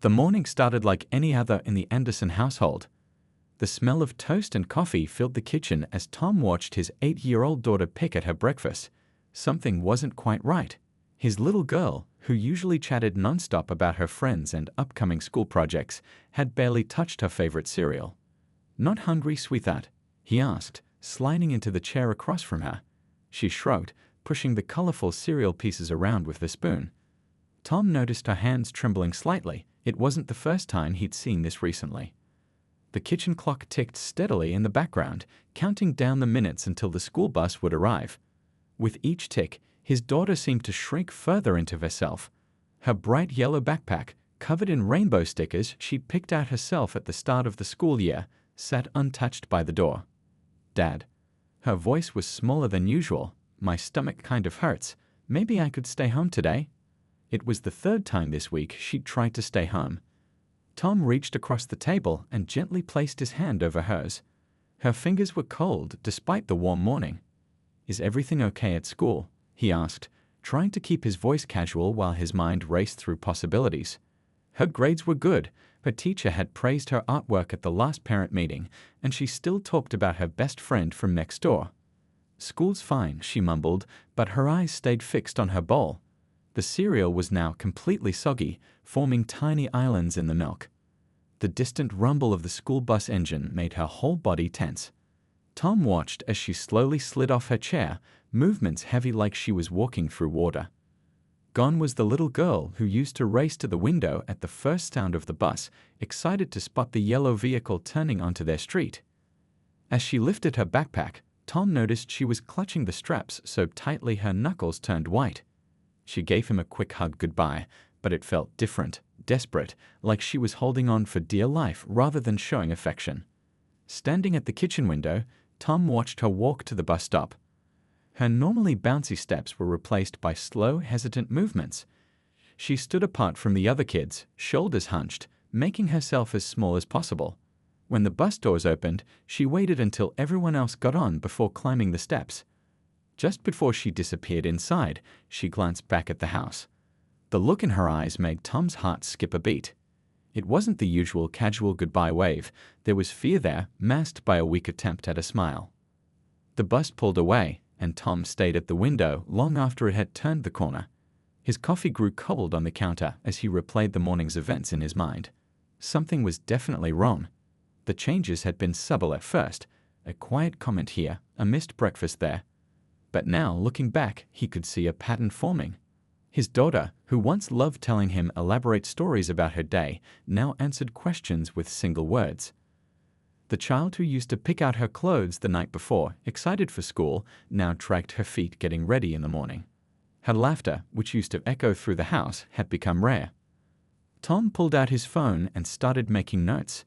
The morning started like any other in the Anderson household. The smell of toast and coffee filled the kitchen as Tom watched his 8-year-old daughter pick at her breakfast. Something wasn't quite right. His little girl, who usually chatted nonstop about her friends and upcoming school projects, had barely touched her favorite cereal. "Not hungry, sweetheart?" he asked, sliding into the chair across from her. She shrugged, pushing the colorful cereal pieces around with the spoon. Tom noticed her hands trembling slightly. It wasn't the first time he'd seen this recently. The kitchen clock ticked steadily in the background, counting down the minutes until the school bus would arrive. With each tick, his daughter seemed to shrink further into herself. Her bright yellow backpack, covered in rainbow stickers she'd picked out herself at the start of the school year, sat untouched by the door. "Dad." Her voice was smaller than usual. "My stomach kind of hurts. Maybe I could stay home today?" It was the third time this week she'd tried to stay home. Tom reached across the table and gently placed his hand over hers. Her fingers were cold despite the warm morning. "Is everything okay at school?" he asked, trying to keep his voice casual while his mind raced through possibilities. Her grades were good. Her teacher had praised her artwork at the last parent meeting, and she still talked about her best friend from next door. "School's fine," she mumbled, but her eyes stayed fixed on her bowl. The cereal was now completely soggy, forming tiny islands in the milk. The distant rumble of the school bus engine made her whole body tense. Tom watched as she slowly slid off her chair, movements heavy like she was walking through water. Gone was the little girl who used to race to the window at the first sound of the bus, excited to spot the yellow vehicle turning onto their street. As she lifted her backpack, Tom noticed she was clutching the straps so tightly her knuckles turned white. She gave him a quick hug goodbye, but it felt different, desperate, like she was holding on for dear life rather than showing affection. Standing at the kitchen window, Tom watched her walk to the bus stop. Her normally bouncy steps were replaced by slow, hesitant movements. She stood apart from the other kids, shoulders hunched, making herself as small as possible. When the bus doors opened, she waited until everyone else got on before climbing the steps. Just before she disappeared inside, she glanced back at the house. The look in her eyes made Tom's heart skip a beat. It wasn't the usual casual goodbye wave. There was fear there, masked by a weak attempt at a smile. The bus pulled away, and Tom stayed at the window long after it had turned the corner. His coffee grew cold on the counter as he replayed the morning's events in his mind. Something was definitely wrong. The changes had been subtle at first, a quiet comment here, a missed breakfast there. But now, looking back, he could see a pattern forming. His daughter, who once loved telling him elaborate stories about her day, now answered questions with single words. The child who used to pick out her clothes the night before, excited for school, now dragged her feet getting ready in the morning. Her laughter, which used to echo through the house, had become rare. Tom pulled out his phone and started making notes.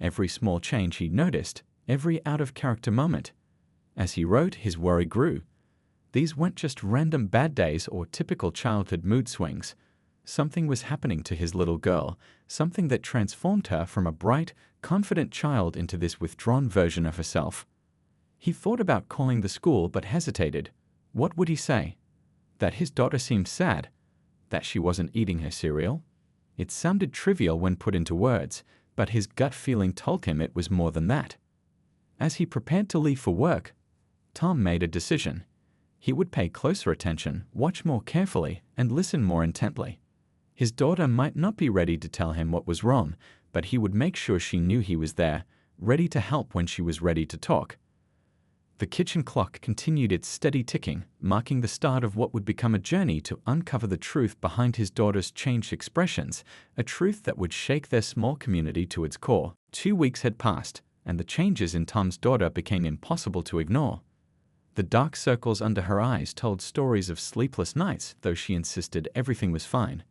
Every small change he noticed, every out-of-character moment. As he wrote, his worry grew. These weren't just random bad days or typical childhood mood swings. Something was happening to his little girl, something that transformed her from a bright, confident child into this withdrawn version of herself. He thought about calling the school but hesitated. What would he say? That his daughter seemed sad? That she wasn't eating her cereal? It sounded trivial when put into words, but his gut feeling told him it was more than that. As he prepared to leave for work, Tom made a decision. He would pay closer attention, watch more carefully, and listen more intently. His daughter might not be ready to tell him what was wrong, but he would make sure she knew he was there, ready to help when she was ready to talk. The kitchen clock continued its steady ticking, marking the start of what would become a journey to uncover the truth behind his daughter's changed expressions, a truth that would shake their small community to its core. 2 weeks had passed, and the changes in Tom's daughter became impossible to ignore. The dark circles under her eyes told stories of sleepless nights, though she insisted everything was fine.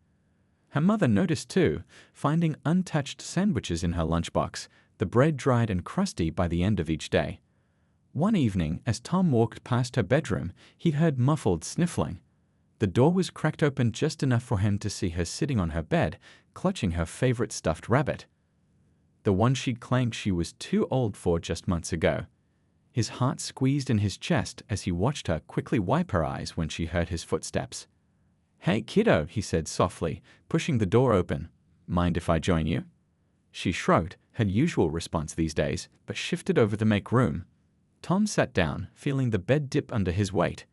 Her mother noticed too, finding untouched sandwiches in her lunchbox, the bread dried and crusty by the end of each day. One evening, as Tom walked past her bedroom, he heard muffled sniffling. The door was cracked open just enough for him to see her sitting on her bed, clutching her favorite stuffed rabbit. The one she'd claimed she was too old for just months ago. His heart squeezed in his chest as he watched her quickly wipe her eyes when she heard his footsteps. "Hey, kiddo," he said softly, pushing the door open. Mind if I join you? She shrugged, her usual response these days, but shifted over to make room. Tom sat down, feeling the bed dip under his weight.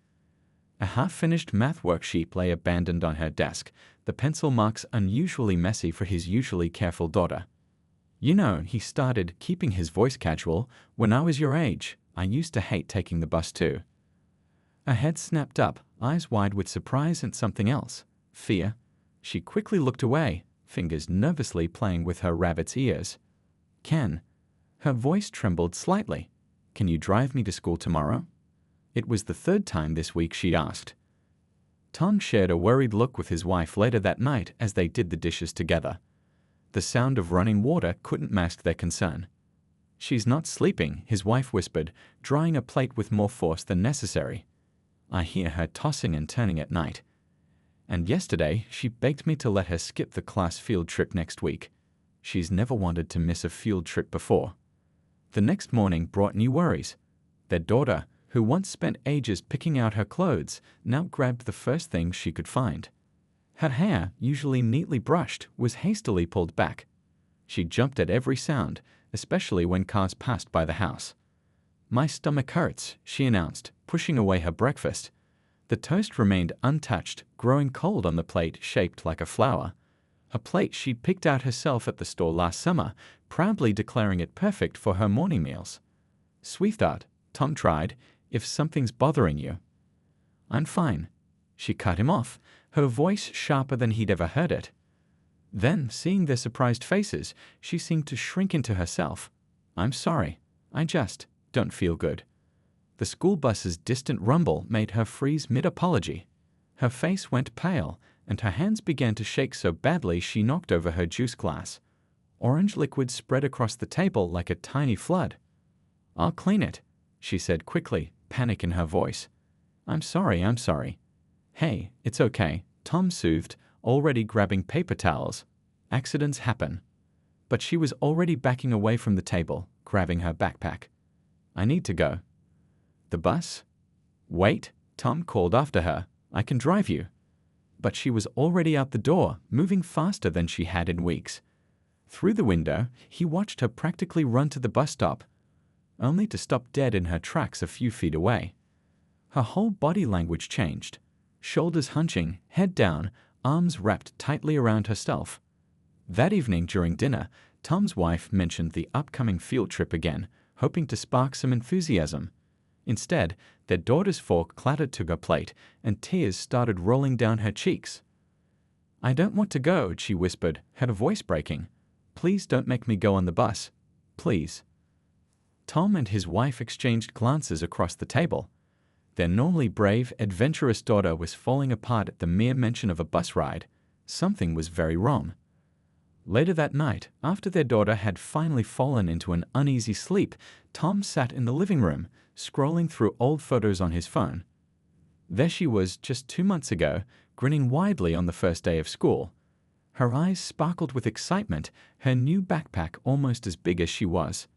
A half-finished math worksheet lay abandoned on her desk, the pencil marks unusually messy for his usually careful daughter. You know, he started, keeping his voice casual, when I was your age, I used to hate taking the bus too. Her head snapped up, eyes wide with surprise and something else. Fear. She quickly looked away, fingers nervously playing with her rabbit's ears. Ken. Her voice trembled slightly. Can you drive me to school tomorrow? It was the third time this week she'd asked. Tom shared a worried look with his wife later that night as they did the dishes together. The sound of running water couldn't mask their concern. She's not sleeping, his wife whispered, drying a plate with more force than necessary. I hear her tossing and turning at night. And yesterday, she begged me to let her skip the class field trip next week. She's never wanted to miss a field trip before. The next morning brought new worries. Their daughter, who once spent ages picking out her clothes, now grabbed the first thing she could find. Her hair, usually neatly brushed, was hastily pulled back. She jumped at every sound, especially when cars passed by the house. My stomach hurts, she announced, pushing away her breakfast. The toast remained untouched, growing cold on the plate shaped like a flower. A plate she'd picked out herself at the store last summer, proudly declaring it perfect for her morning meals. Sweetheart, Tom tried, if something's bothering you. I'm fine. She cut him off, her voice sharper than he'd ever heard it. Then, seeing their surprised faces, she seemed to shrink into herself. I'm sorry. I just don't feel good. The school bus's distant rumble made her freeze mid-apology. Her face went pale, and her hands began to shake so badly she knocked over her juice glass. Orange liquid spread across the table like a tiny flood. I'll clean it, she said quickly, panic in her voice. I'm sorry. Hey, it's okay, Tom soothed, already grabbing paper towels. Accidents happen. But she was already backing away from the table, grabbing her backpack. I need to go. The bus? Wait, Tom called after her. I can drive you. But she was already out the door, moving faster than she had in weeks. Through the window, he watched her practically run to the bus stop, only to stop dead in her tracks a few feet away. Her whole body language changed. Shoulders hunching, head down, arms wrapped tightly around herself. That evening during dinner, Tom's wife mentioned the upcoming field trip again, hoping to spark some enthusiasm. Instead, their daughter's fork clattered to her plate, and tears started rolling down her cheeks. I don't want to go, she whispered, her voice breaking. Please don't make me go on the bus. Please. Tom and his wife exchanged glances across the table. Their normally brave, adventurous daughter was falling apart at the mere mention of a bus ride. Something was very wrong. Later that night, after their daughter had finally fallen into an uneasy sleep, Tom sat in the living room, scrolling through old photos on his phone. There she was just 2 months ago, grinning widely on the first day of school. Her eyes sparkled with excitement, her new backpack almost as big as she was.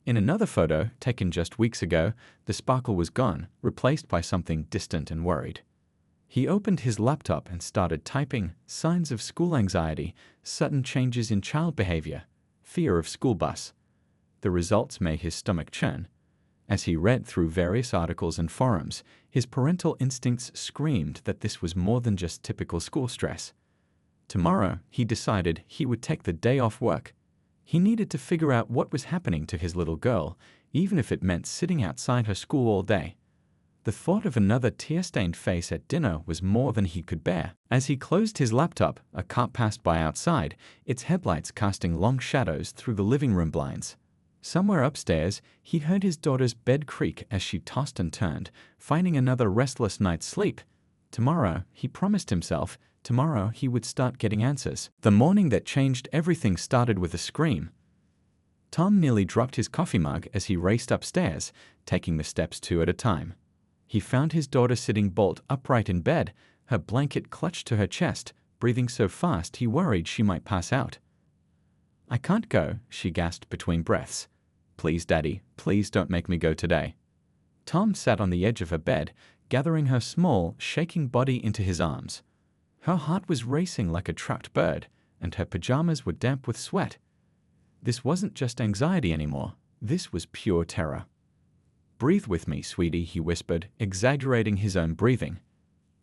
In another photo, taken just weeks ago, the sparkle was gone, replaced by something distant and worried. He opened his laptop and started typing signs of school anxiety, sudden changes in child behavior, fear of school bus. The results made his stomach churn. As he read through various articles and forums, his parental instincts screamed that this was more than just typical school stress. Tomorrow, he decided he would take the day off work. He needed to figure out what was happening to his little girl, even if it meant sitting outside her school all day. The thought of another tear-stained face at dinner was more than he could bear. As he closed his laptop, a car passed by outside, its headlights casting long shadows through the living room blinds. Somewhere upstairs, he heard his daughter's bed creak as she tossed and turned, finding another restless night's sleep. Tomorrow, he promised himself, tomorrow he would start getting answers. The morning that changed everything started with a scream. Tom nearly dropped his coffee mug as he raced upstairs, taking the steps 2 at a time. He found his daughter sitting bolt upright in bed, her blanket clutched to her chest, breathing so fast he worried she might pass out. I can't go, she gasped between breaths. Please, Daddy, please don't make me go today. Tom sat on the edge of her bed, gathering her small, shaking body into his arms. Her heart was racing like a trapped bird, and her pajamas were damp with sweat. This wasn't just anxiety anymore. This was pure terror. "Breathe with me, sweetie," he whispered, exaggerating his own breathing.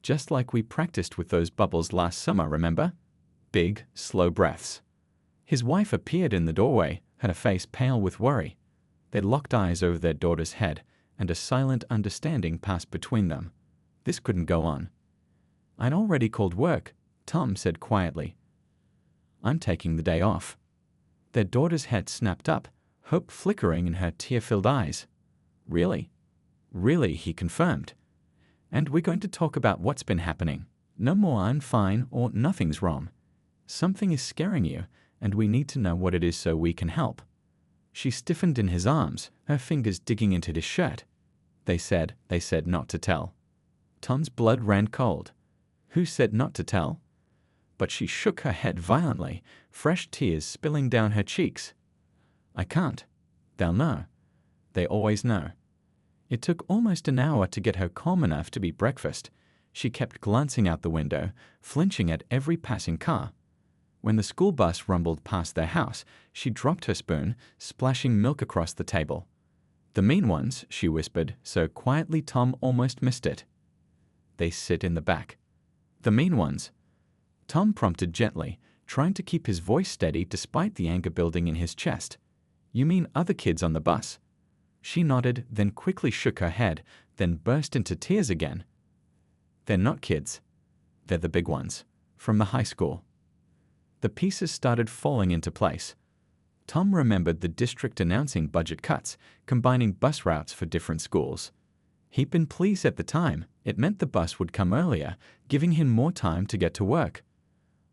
"Just like we practiced with those bubbles last summer, remember? Big, slow breaths." His wife appeared in the doorway, her face pale with worry. They locked eyes over their daughter's head, and a silent understanding passed between them. This couldn't go on. "I'd already called work," Tom said quietly. "I'm taking the day off." Their daughter's head snapped up, hope flickering in her tear-filled eyes. "Really?" "Really," he confirmed. "And we're going to talk about what's been happening. No more 'I'm fine' or 'nothing's wrong.' Something is scaring you, and we need to know what it is so we can help." She stiffened in his arms, her fingers digging into his shirt. They said not to tell." Tom's blood ran cold. Who said not to tell? But she shook her head violently, fresh tears spilling down her cheeks. "I can't. They'll know. They always know." It took almost an hour to get her calm enough to eat breakfast. She kept glancing out the window, flinching at every passing car. When the school bus rumbled past their house, she dropped her spoon, splashing milk across the table. "The mean ones," she whispered, so quietly Tom almost missed it. "They sit in the back." "The mean ones?" Tom prompted gently, trying to keep his voice steady despite the anger building in his chest. "You mean other kids on the bus?" She nodded, then quickly shook her head, then burst into tears again. "They're not kids. They're the big ones, from the high school." The pieces started falling into place. Tom remembered the district announcing budget cuts, combining bus routes for different schools. He'd been pleased at the time. It meant the bus would come earlier, giving him more time to get to work.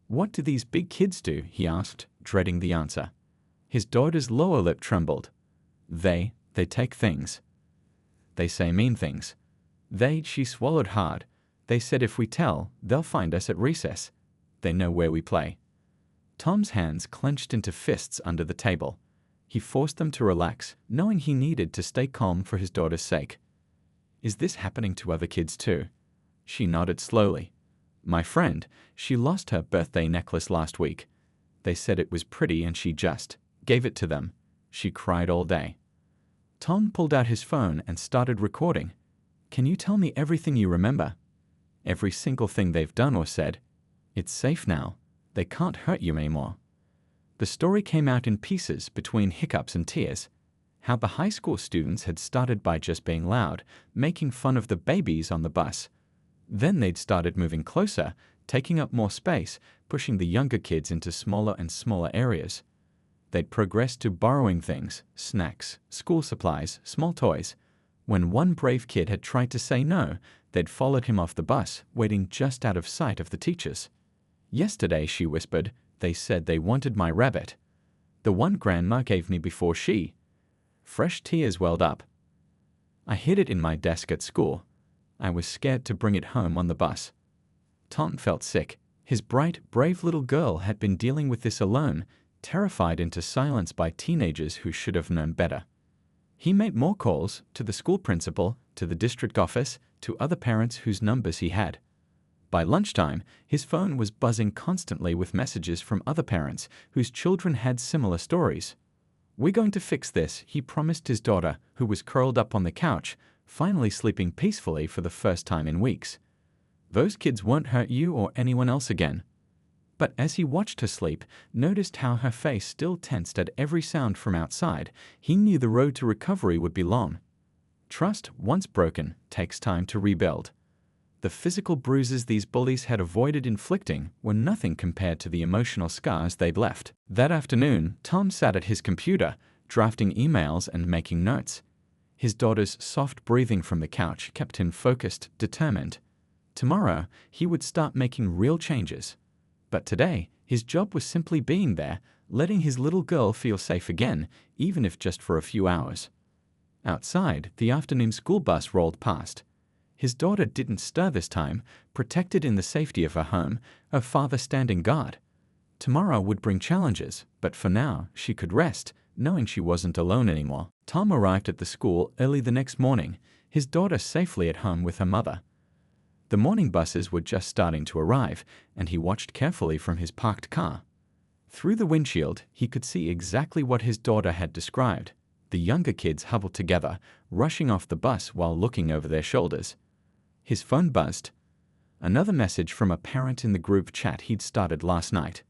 "What do these big kids do?" he asked, dreading the answer. His daughter's lower lip trembled. They take things. They say mean things. She swallowed hard. They said if we tell, they'll find us at recess. They know where we play. Tom's hands clenched into fists under the table. He forced them to relax, knowing he needed to stay calm for his daughter's sake. "Is this happening to other kids too?" She nodded slowly. "My friend, she lost her birthday necklace last week. They said it was pretty and she just gave it to them. She cried all day." Tom pulled out his phone and started recording. "Can you tell me everything you remember? Every single thing they've done or said? It's safe now. They can't hurt you anymore." The story came out in pieces between hiccups and tears. How the high school students had started by just being loud, making fun of the babies on the bus. Then they'd started moving closer, taking up more space, pushing the younger kids into smaller and smaller areas. They'd progressed to borrowing things, snacks, school supplies, small toys. When one brave kid had tried to say no, they'd followed him off the bus, waiting just out of sight of the teachers. "Yesterday," she whispered, "they said they wanted my rabbit. The one Grandma gave me before she." Fresh tears welled up. "I hid it in my desk at school. I was scared to bring it home on the bus." Tom felt sick. His bright, brave little girl had been dealing with this alone, terrified into silence by teenagers who should have known better. He made more calls, to the school principal, to the district office, to other parents whose numbers he had. By lunchtime, his phone was buzzing constantly with messages from other parents whose children had similar stories. "We're going to fix this," he promised his daughter, who was curled up on the couch, finally sleeping peacefully for the first time in weeks. "Those kids won't hurt you or anyone else again." But as he watched her sleep, noticed how her face still tensed at every sound from outside, he knew the road to recovery would be long. Trust, once broken, takes time to rebuild. The physical bruises these bullies had avoided inflicting were nothing compared to the emotional scars they'd left. That afternoon, Tom sat at his computer, drafting emails and making notes. His daughter's soft breathing from the couch kept him focused, determined. Tomorrow, he would start making real changes. But today, his job was simply being there, letting his little girl feel safe again, even if just for a few hours. Outside, the afternoon school bus rolled past. His daughter didn't stir this time, protected in the safety of her home, her father standing guard. Tomorrow would bring challenges, but for now, she could rest, knowing she wasn't alone anymore. Tom arrived at the school early the next morning, his daughter safely at home with her mother. The morning buses were just starting to arrive, and he watched carefully from his parked car. Through the windshield, he could see exactly what his daughter had described. The younger kids huddled together, rushing off the bus while looking over their shoulders. His phone buzzed. Another message from a parent in the group chat he'd started last night.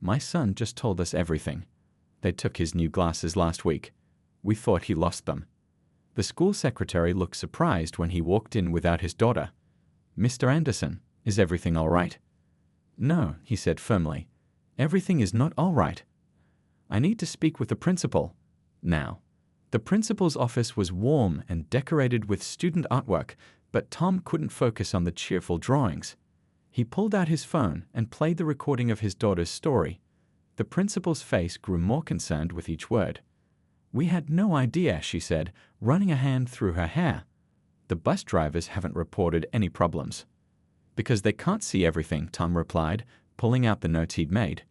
"My son just told us everything. They took his new glasses last week. We thought he lost them." The school secretary looked surprised when he walked in without his daughter. "Mr. Anderson, is everything all right?" "No," he said firmly. "Everything is not all right. I need to speak with the principal now." The principal's office was warm and decorated with student artwork, but Tom couldn't focus on the cheerful drawings. He pulled out his phone and played the recording of his daughter's story. The principal's face grew more concerned with each word. "We had no idea," she said, running a hand through her hair. "The bus drivers haven't reported any problems." "Because they can't see everything," Tom replied, pulling out the notes he'd made.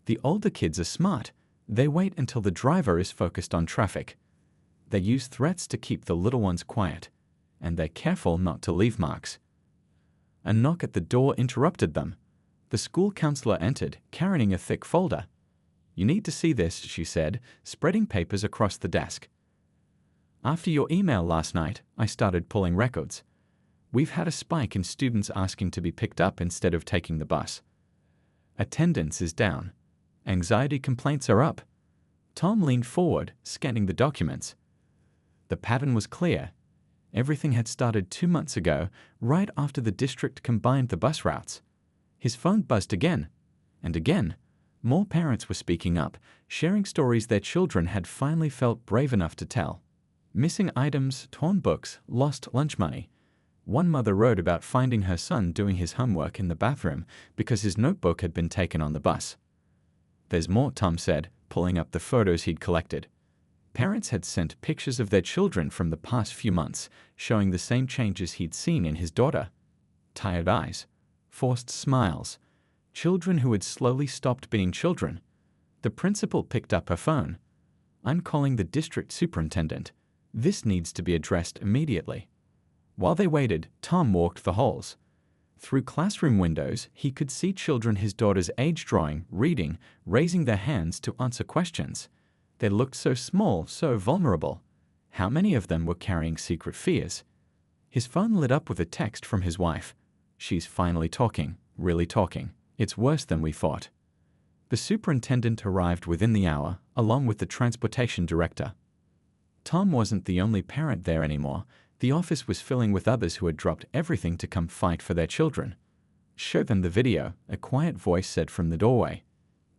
"The older kids are smart. They wait until the driver is focused on traffic. They use threats to keep the little ones quiet, and they're careful not to leave marks." A knock at the door interrupted them. The school counselor entered, carrying a thick folder. "You need to see this," she said, spreading papers across the desk. "After your email last night, I started pulling records. We've had a spike in students asking to be picked up instead of taking the bus. Attendance is down. Anxiety complaints are up." Tom leaned forward, scanning the documents. The pattern was clear. Everything had started 2 months ago, right after the district combined the bus routes. His phone buzzed again, and again. More parents were speaking up, sharing stories their children had finally felt brave enough to tell. Missing items, torn books, lost lunch money. One mother wrote about finding her son doing his homework in the bathroom because his notebook had been taken on the bus. "There's more," Tom said, pulling up the photos he'd collected. Parents had sent pictures of their children from the past few months, showing the same changes he'd seen in his daughter. Tired eyes, forced smiles, children who had slowly stopped being children. The principal picked up her phone. "I'm calling the district superintendent. This needs to be addressed immediately." While they waited, Tom walked the halls. Through classroom windows, he could see children his daughter's age drawing, reading, raising their hands to answer questions. They looked so small, so vulnerable. How many of them were carrying secret fears? His phone lit up with a text from his wife. "She's finally talking, really talking. It's worse than we thought." The superintendent arrived within the hour, along with the transportation director. Tom wasn't the only parent there anymore. The office was filling with others who had dropped everything to come fight for their children. "Show them the video," a quiet voice said from the doorway.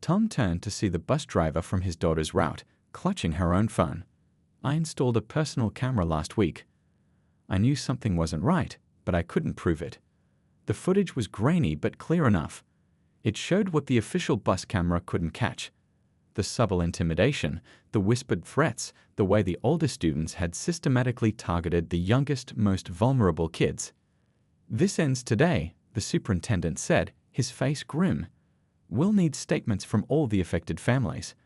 Tom turned to see the bus driver from his daughter's route, clutching her own phone. "I installed a personal camera last week. I knew something wasn't right, but I couldn't prove it. The footage was grainy but clear enough. It showed what the official bus camera couldn't catch. The subtle intimidation, the whispered threats, the way the older students had systematically targeted the youngest, most vulnerable kids. This ends today," the superintendent said, his face grim. "We'll need statements from all the affected families,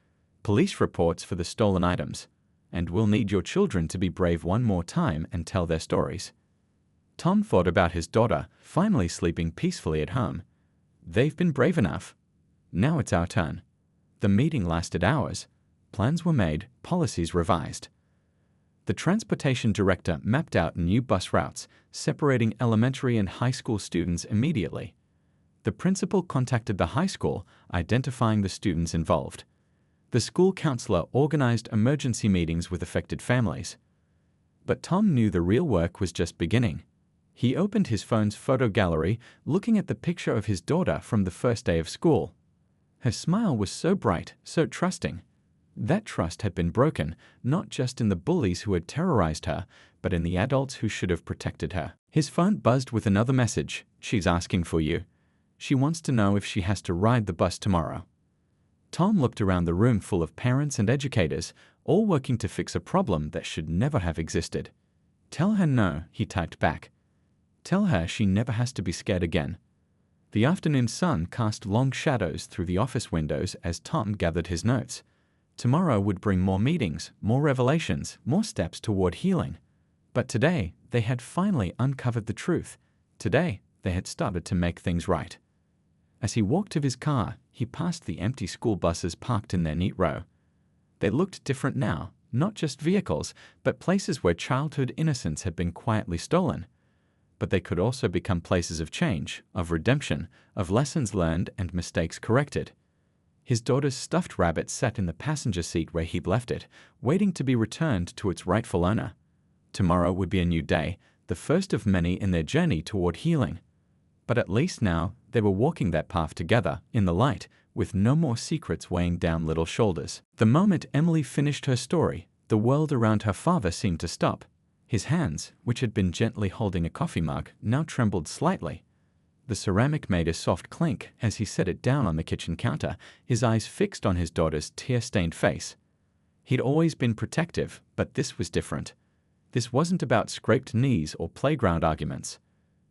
police reports for the stolen items, and we'll need your children to be brave one more time and tell their stories." Tom thought about his daughter, finally sleeping peacefully at home. They've been brave enough. Now it's our turn. The meeting lasted hours. Plans were made, policies revised. The transportation director mapped out new bus routes, separating elementary and high school students immediately. The principal contacted the high school, identifying the students involved. The school counselor organized emergency meetings with affected families. But Tom knew the real work was just beginning. He opened his phone's photo gallery, looking at the picture of his daughter from the first day of school. Her smile was so bright, so trusting. That trust had been broken, not just in the bullies who had terrorized her, but in the adults who should have protected her. His phone buzzed with another message. "She's asking for you. She wants to know if she has to ride the bus tomorrow." Tom looked around the room full of parents and educators, all working to fix a problem that should never have existed. "Tell her no," he typed back. "Tell her she never has to be scared again." The afternoon sun cast long shadows through the office windows as Tom gathered his notes. Tomorrow would bring more meetings, more revelations, more steps toward healing. But today, they had finally uncovered the truth. Today, they had started to make things right. As he walked to his car, he passed the empty school buses parked in their neat row. They looked different now, not just vehicles, but places where childhood innocence had been quietly stolen. But they could also become places of change, of redemption, of lessons learned and mistakes corrected. His daughter's stuffed rabbit sat in the passenger seat where he'd left it, waiting to be returned to its rightful owner. Tomorrow would be a new day, the first of many in their journey toward healing. But at least now they were walking that path together, in the light, with no more secrets weighing down little shoulders. The moment Emily finished her story, the world around her father seemed to stop. His hands, which had been gently holding a coffee mug, now trembled slightly. The ceramic made a soft clink as he set it down on the kitchen counter, his eyes fixed on his daughter's tear-stained face. He'd always been protective, but this was different. This wasn't about scraped knees or playground arguments.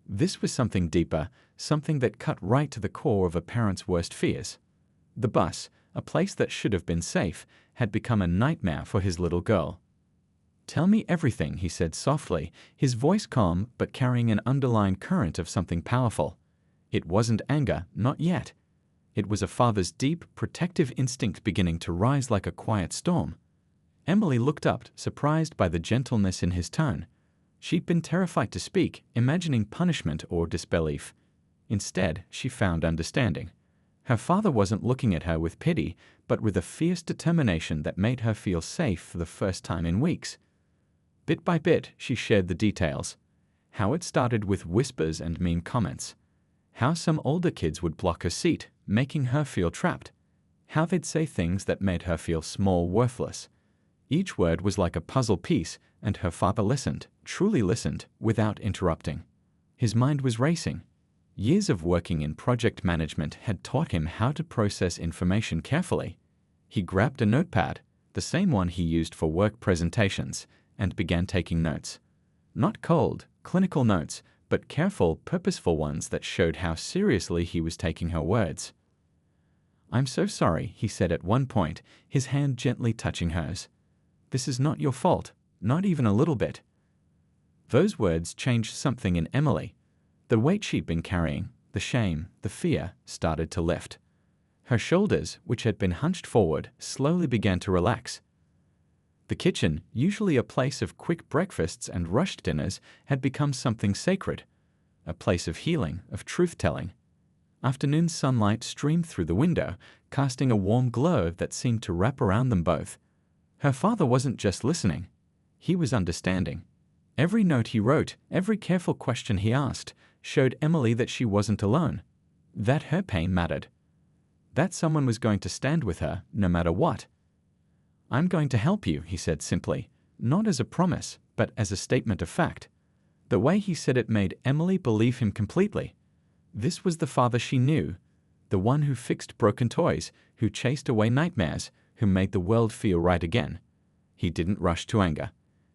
This was something deeper, something that cut right to the core of a parent's worst fears. The bus, a place that should have been safe, had become a nightmare for his little girl. "Tell me everything," he said softly, his voice calm but carrying an underlying current of something powerful. It wasn't anger, not yet. It was a father's deep, protective instinct beginning to rise like a quiet storm. Emily looked up, surprised by the gentleness in his tone. She'd been terrified to speak, imagining punishment or disbelief. Instead, she found understanding. Her father wasn't looking at her with pity, but with a fierce determination that made her feel safe for the first time in weeks. Bit by bit, she shared the details. How it started with whispers and mean comments. How some older kids would block her seat, making her feel trapped. How they'd say things that made her feel small, worthless. Each word was like a puzzle piece, and her father listened, truly listened, without interrupting. His mind was racing. Years of working in project management had taught him how to process information carefully. He grabbed a notepad, the same one he used for work presentations, and began taking notes. Not cold, clinical notes, but careful, purposeful ones that showed how seriously he was taking her words. "I'm so sorry," he said at one point, his hand gently touching hers. "This is not your fault, not even a little bit." Those words changed something in Emily. The weight she'd been carrying, the shame, the fear, started to lift. Her shoulders, which had been hunched forward, slowly began to relax. The kitchen, usually a place of quick breakfasts and rushed dinners, had become something sacred, a place of healing, of truth-telling. Afternoon sunlight streamed through the window, casting a warm glow that seemed to wrap around them both. Her father wasn't just listening. He was understanding. Every note he wrote, every careful question he asked, showed Emily that she wasn't alone, that her pain mattered, that someone was going to stand with her, no matter what. "I'm going to help you," he said simply, not as a promise, but as a statement of fact. The way he said it made Emily believe him completely. This was the father she knew, the one who fixed broken toys, who chased away nightmares, who made the world feel right again. He didn't rush to anger.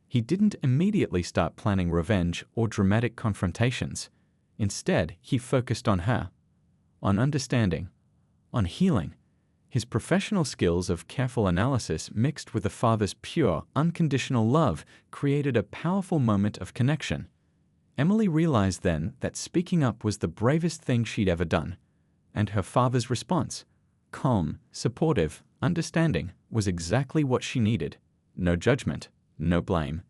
He didn't immediately start planning revenge or dramatic confrontations. Instead, he focused on her, on understanding, on healing. His professional skills of careful analysis mixed with the father's pure, unconditional love created a powerful moment of connection. Emily realized then that speaking up was the bravest thing she'd ever done. And her father's response, calm, supportive, understanding, was exactly what she needed. No judgment, no blame,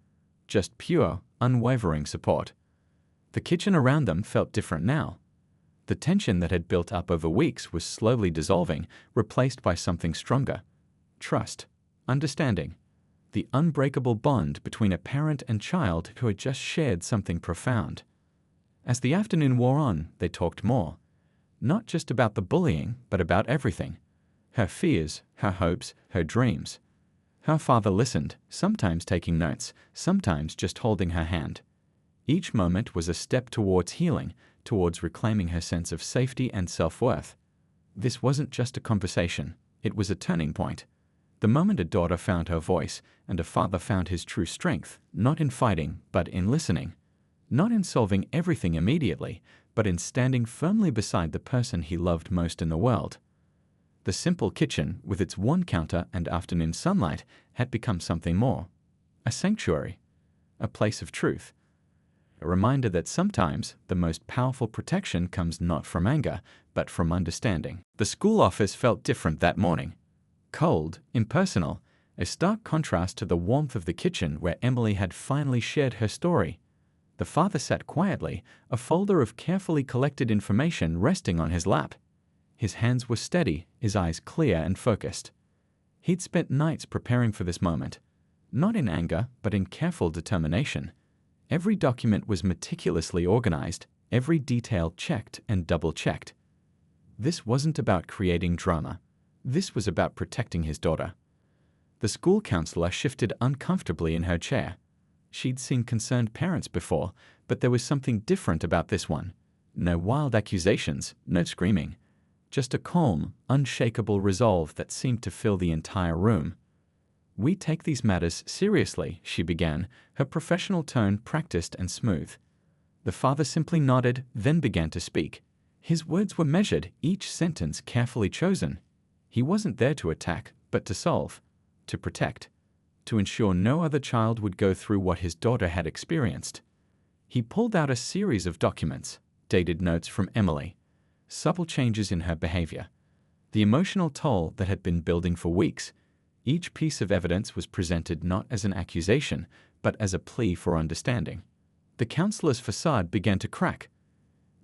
just pure, unwavering support. The kitchen around them felt different now. The tension that had built up over weeks was slowly dissolving, replaced by something stronger. Trust, understanding, the unbreakable bond between a parent and child who had just shared something profound. As the afternoon wore on, they talked more. Not just about the bullying, but about everything. Her fears, her hopes, her dreams. Her father listened, sometimes taking notes, sometimes just holding her hand. Each moment was a step towards healing, towards reclaiming her sense of safety and self-worth. This wasn't just a conversation, it was a turning point. The moment a daughter found her voice and a father found his true strength, not in fighting, but in listening. Not in solving everything immediately, but in standing firmly beside the person he loved most in the world. The simple kitchen, with its worn counter and afternoon sunlight, had become something more. A sanctuary. A place of truth. A reminder that sometimes the most powerful protection comes not from anger, but from understanding. The school office felt different that morning. Cold, impersonal, a stark contrast to the warmth of the kitchen where Emily had finally shared her story. The father sat quietly, a folder of carefully collected information resting on his lap. His hands were steady, his eyes clear and focused. He'd spent nights preparing for this moment, not in anger, but in careful determination. Every document was meticulously organized, every detail checked and double-checked. This wasn't about creating drama. This was about protecting his daughter. The school counselor shifted uncomfortably in her chair. She'd seen concerned parents before, but there was something different about this one. No wild accusations, no screaming. Just a calm, unshakable resolve that seemed to fill the entire room. "We take these matters seriously," she began, her professional tone practiced and smooth. The father simply nodded, then began to speak. His words were measured, each sentence carefully chosen. He wasn't there to attack, but to solve, to protect, to ensure no other child would go through what his daughter had experienced. He pulled out a series of documents, dated notes from Emily, subtle changes in her behavior, the emotional toll that had been building for weeks. Each piece of evidence was presented not as an accusation, but as a plea for understanding. The counselor's facade began to crack.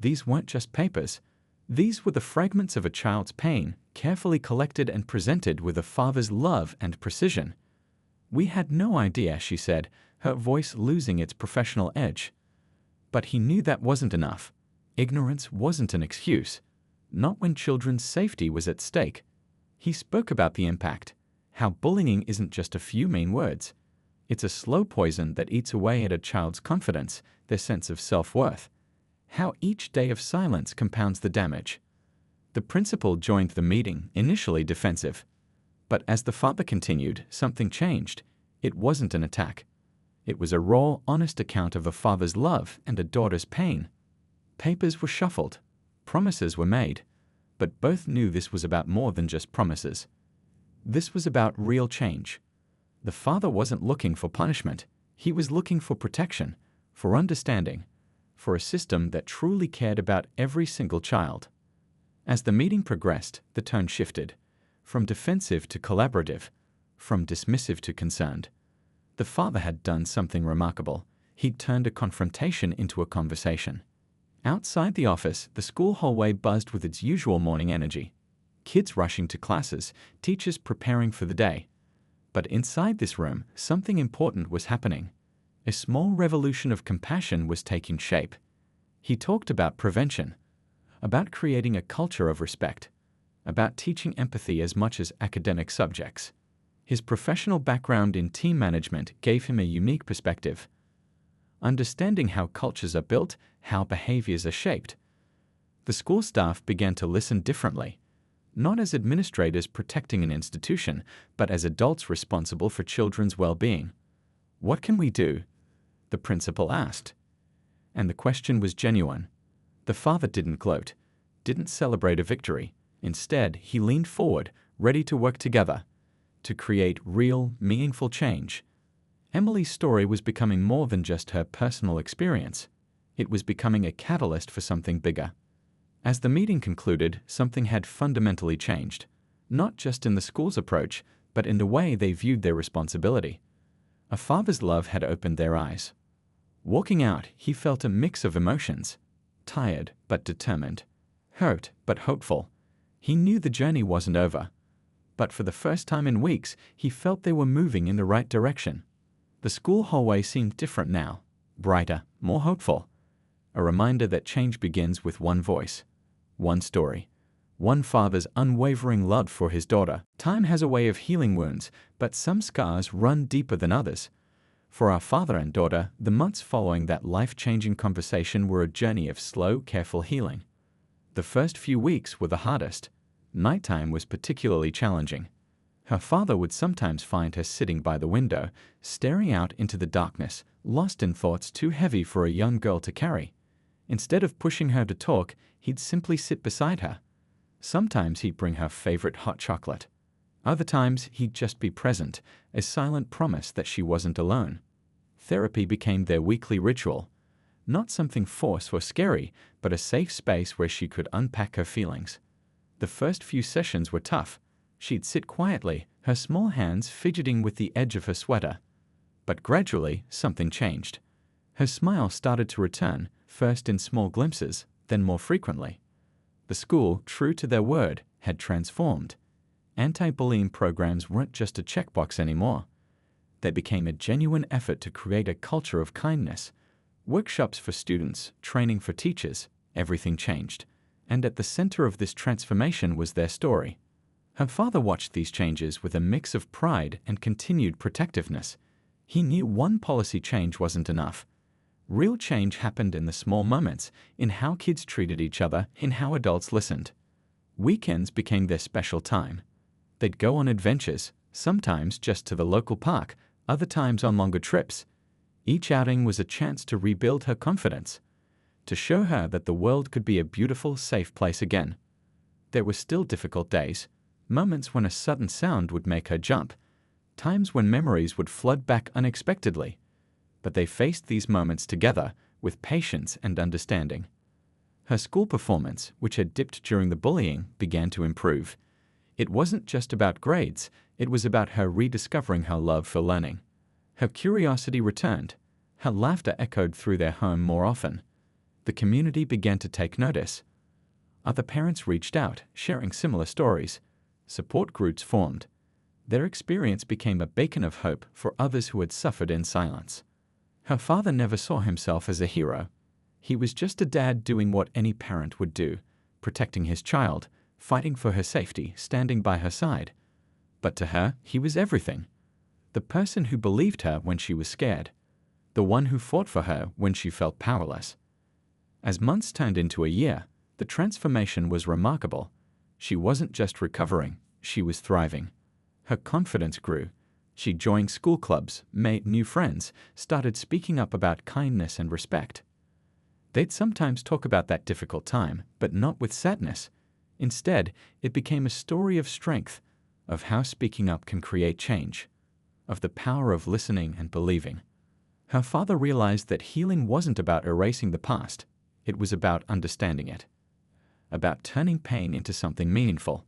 These weren't just papers. These were the fragments of a child's pain, carefully collected and presented with a father's love and precision. "We had no idea," she said, her voice losing its professional edge. But he knew that wasn't enough. Ignorance wasn't an excuse, not when children's safety was at stake. He spoke about the impact, how bullying isn't just a few mean words. It's a slow poison that eats away at a child's confidence, their sense of self-worth. How each day of silence compounds the damage. The principal joined the meeting, initially defensive. But as the father continued, something changed. It wasn't an attack. It was a raw, honest account of a father's love and a daughter's pain. Papers were shuffled. Promises were made. But both knew this was about more than just promises. This was about real change. The father wasn't looking for punishment. He was looking for protection, for understanding, for a system that truly cared about every single child. As the meeting progressed, the tone shifted, from defensive to collaborative, from dismissive to concerned. The father had done something remarkable. He'd turned a confrontation into a conversation. Outside the office, the school hallway buzzed with its usual morning energy. Kids rushing to classes, teachers preparing for the day. But inside this room, something important was happening. A small revolution of compassion was taking shape. He talked about prevention, about creating a culture of respect, about teaching empathy as much as academic subjects. His professional background in team management gave him a unique perspective. Understanding how cultures are built, how behaviors are shaped. The school staff began to listen differently, not as administrators protecting an institution, but as adults responsible for children's well-being. "What can we do?" the principal asked. And the question was genuine. The father didn't gloat, didn't celebrate a victory. Instead, he leaned forward, ready to work together, to create real, meaningful change. Emily's story was becoming more than just her personal experience. It was becoming a catalyst for something bigger. As the meeting concluded, something had fundamentally changed, not just in the school's approach, but in the way they viewed their responsibility. A father's love had opened their eyes. Walking out, he felt a mix of emotions, tired but determined, hurt but hopeful. He knew the journey wasn't over, but for the first time in weeks, he felt they were moving in the right direction. The school hallway seemed different now, brighter, more hopeful. A reminder that change begins with one voice, one story, one father's unwavering love for his daughter. Time has a way of healing wounds, but some scars run deeper than others. For our father and daughter, the months following that life-changing conversation were a journey of slow, careful healing. The first few weeks were the hardest. Nighttime was particularly challenging. Her father would sometimes find her sitting by the window, staring out into the darkness, lost in thoughts too heavy for a young girl to carry. Instead of pushing her to talk, he'd simply sit beside her. Sometimes he'd bring her favorite hot chocolate. Other times he'd just be present, a silent promise that she wasn't alone. Therapy became their weekly ritual. Not something forced or scary, but a safe space where she could unpack her feelings. The first few sessions were tough. She'd sit quietly, her small hands fidgeting with the edge of her sweater. But gradually, something changed. Her smile started to return, first in small glimpses, then more frequently. The school, true to their word, had transformed. Anti-bullying programs weren't just a checkbox anymore. They became a genuine effort to create a culture of kindness. Workshops for students, training for teachers, everything changed. And at the center of this transformation was their story. Her father watched these changes with a mix of pride and continued protectiveness. He knew one policy change wasn't enough. Real change happened in the small moments, in how kids treated each other, in how adults listened. Weekends became their special time. They'd go on adventures, sometimes just to the local park, other times on longer trips. Each outing was a chance to rebuild her confidence, to show her that the world could be a beautiful, safe place again. There were still difficult days, moments when a sudden sound would make her jump, times when memories would flood back unexpectedly. But they faced these moments together with patience and understanding. Her school performance, which had dipped during the bullying, began to improve. It wasn't just about grades, it was about her rediscovering her love for learning. Her curiosity returned. Her laughter echoed through their home more often. The community began to take notice. Other parents reached out, sharing similar stories. Support groups formed. Their experience became a beacon of hope for others who had suffered in silence. Her father never saw himself as a hero. He was just a dad doing what any parent would do, protecting his child, fighting for her safety, standing by her side. But to her, he was everything. The person who believed her when she was scared. The one who fought for her when she felt powerless. As months turned into a year, the transformation was remarkable. She wasn't just recovering, she was thriving. Her confidence grew. She joined school clubs, made new friends, started speaking up about kindness and respect. They'd sometimes talk about that difficult time, but not with sadness. Instead, it became a story of strength, of how speaking up can create change, of the power of listening and believing. Her father realized that healing wasn't about erasing the past, it was about understanding it, about turning pain into something meaningful,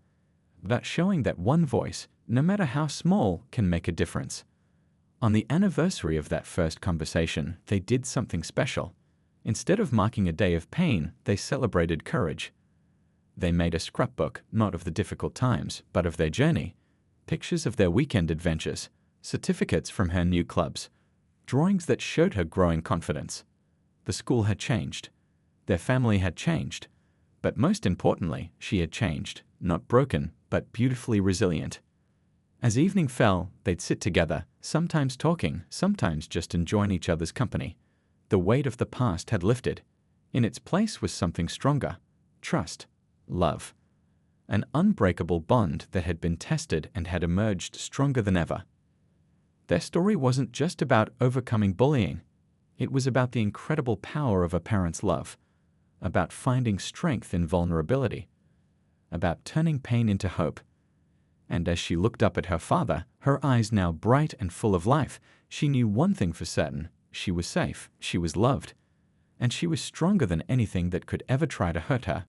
about showing that one voice, no matter how small, can make a difference. On the anniversary of that first conversation, they did something special. Instead of marking a day of pain, they celebrated courage. They made a scrapbook, not of the difficult times, but of their journey. Pictures of their weekend adventures, certificates from her new clubs, drawings that showed her growing confidence. The school had changed. Their family had changed. But most importantly, she had changed, not broken, but beautifully resilient. As evening fell, they'd sit together, sometimes talking, sometimes just enjoying each other's company. The weight of the past had lifted. In its place was something stronger: trust, love. An unbreakable bond that had been tested and had emerged stronger than ever. Their story wasn't just about overcoming bullying. It was about the incredible power of a parent's love, about finding strength in vulnerability, about turning pain into hope. And as she looked up at her father, her eyes now bright and full of life, she knew one thing for certain: she was safe, she was loved, and she was stronger than anything that could ever try to hurt her.